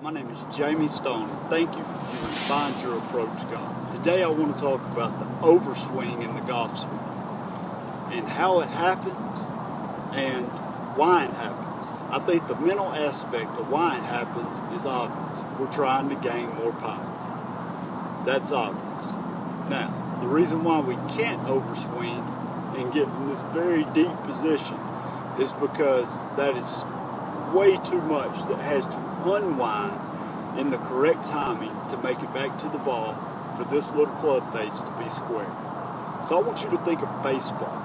My name is Jamie Stone. Thank you for viewing Find Your Approach Golf. Today I want to talk about the overswing in the golf swing and how it happens and why it happens. I think the mental aspect of why it happens is obvious. We're trying to gain more power. That's obvious. Now, the reason why we can't overswing and get in this very deep position is because that is way too much that has to unwind in the correct timing to make it back to the ball for this little club face to be square. So I want you to think of baseball.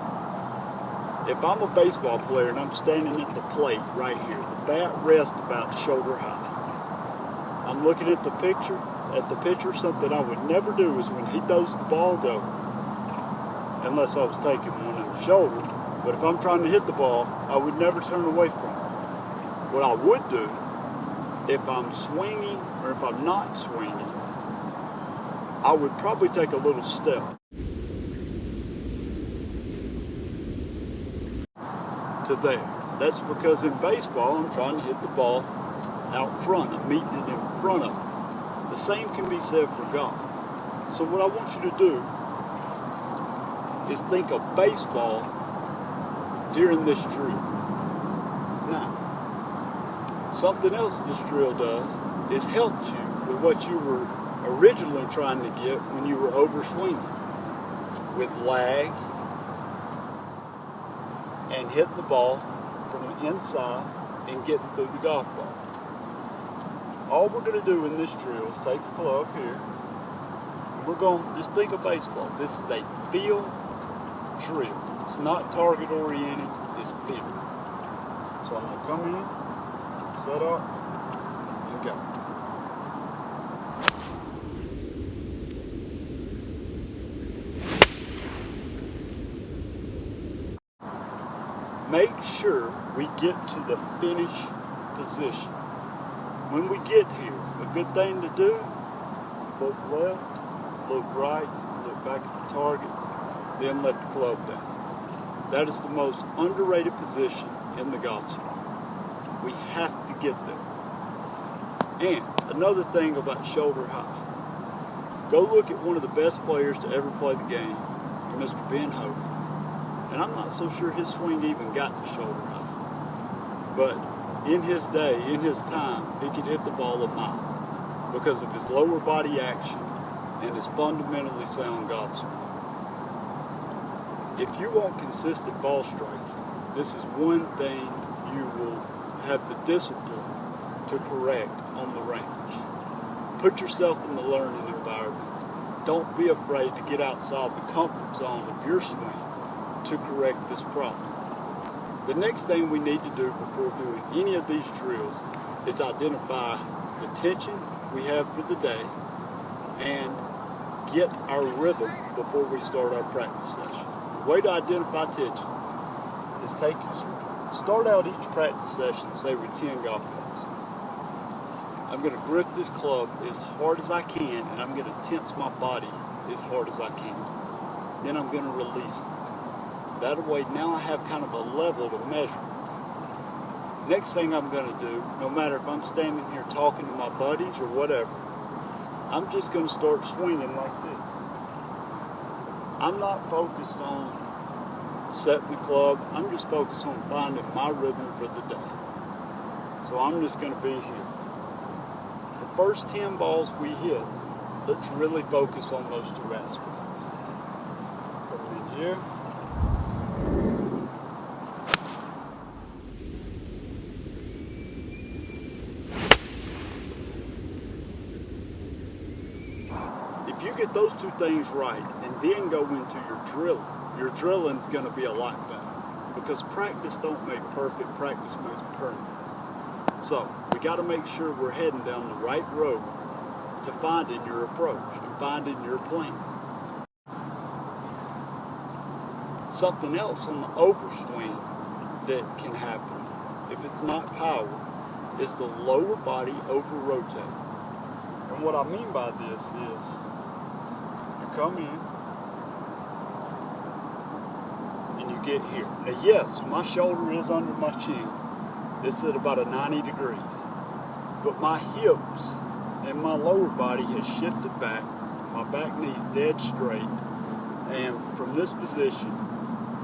If I'm a baseball player and I'm standing at the plate right here, the bat rests about shoulder high. I'm looking at the pitcher. Something I would never do is when he throws the ball go, unless I was taking one in the shoulder. But if I'm trying to hit the ball, I would never turn away from it. What I would do, if I'm swinging or if I'm not swinging, I would probably take a little step to there. That's because in baseball, I'm trying to hit the ball out front. I'm meeting it in front of me. The same can be said for golf. So what I want you to do is think of baseball during this drill. Now, something else this drill does is helps you with what you were originally trying to get when you were overswinging, with lag and hitting the ball from the inside and getting through the golf ball. All we're going to do in this drill is take the club here, and we're going to just think of baseball. This is a feel drill. It's not target oriented, it's feel. So I'm going to come in, set up, and go. Make sure we get to the finish position. When we get here, a good thing to do, look left, look right, look back at the target, then let the club down. That is the most underrated position in the golf swing. We have to get there. And another thing about shoulder high. Go look at one of the best players to ever play the game, Mr. Ben Hogan. And I'm not so sure his swing even got to shoulder high. But in his day, in his time, he could hit the ball a mile because of his lower body action and his fundamentally sound golf swing. If you want consistent ball striking, this is one thing you will have the discipline to correct on the range. Put yourself in the learning environment. Don't be afraid to get outside the comfort zone of your swing to correct this problem. The next thing we need to do before doing any of these drills is identify the tension we have for the day and get our rhythm before we start our practice session. The way to identify tension is start out each practice session, say with 10 golf balls. I'm going to grip this club as hard as I can, and I'm going to tense my body as hard as I can. Then I'm going to release it. That way, now I have kind of a level to measure. Next thing I'm going to do, no matter if I'm standing here talking to my buddies or whatever, I'm just going to start swinging like this. I'm not focused on setting the club. I'm just focused on finding my rhythm for the day. So I'm just going to be here. The first 10 balls we hit, let's really focus on those two aspects. Come in here. If you get those two things right and then go into your drilling's going to be a lot better, because practice don't make perfect, practice makes permanent. So we got to make sure we're heading down the right road to finding your approach and finding your plan. Something else on the overswing that can happen, if it's not power, is the lower body over-rotating. And what I mean by this is, come in and you get here. Now yes, my shoulder is under my chin. It's at about a 90 degrees. but my hips and my lower body has shifted back. My back knee's dead straight, and from this position,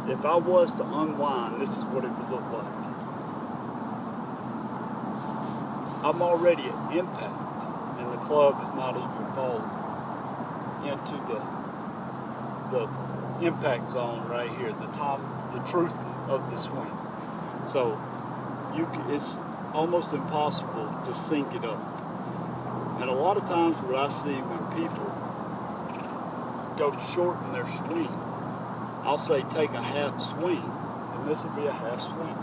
if I was to unwind, this is what it would look like. I'm already at impact, and the club is not even falling into the impact zone right here, the truth of the swing. So it's almost impossible to sync it up. And a lot of times what I see when people go to shorten their swing, I'll say take a half swing, and this will be a half swing.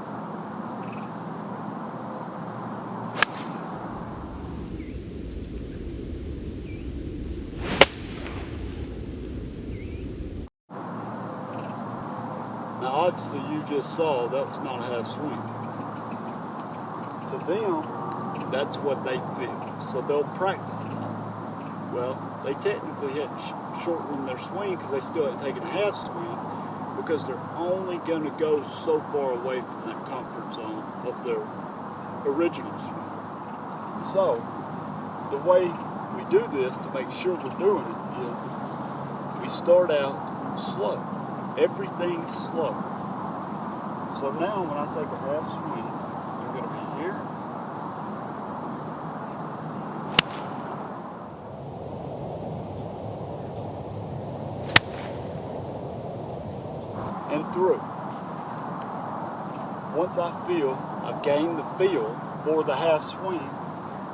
Now obviously you just saw that was not a half swing. To them, that's what they feel. So they'll practice that. Well, they technically hadn't shortened their swing because they still hadn't taken a half swing, because they're only going to go so far away from that comfort zone of their original swing. So the way we do this to make sure we're doing it is we start out slow. Everything's slow. So now when I take a half swing, I'm going to be here. And through. Once I feel I've gained the feel for the half swing,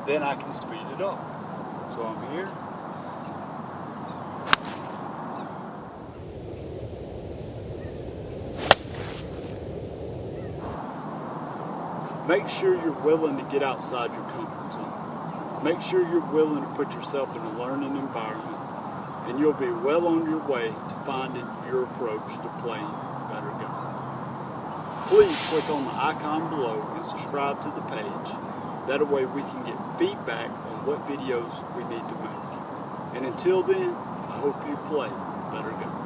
then I can speed it up. So I'm here. Make sure you're willing to get outside your comfort zone. Make sure you're willing to put yourself in a learning environment, and you'll be well on your way to finding your approach to playing better golf. Please click on the icon below and subscribe to the page. That way we can get feedback on what videos we need to make. And until then, I hope you play better golf.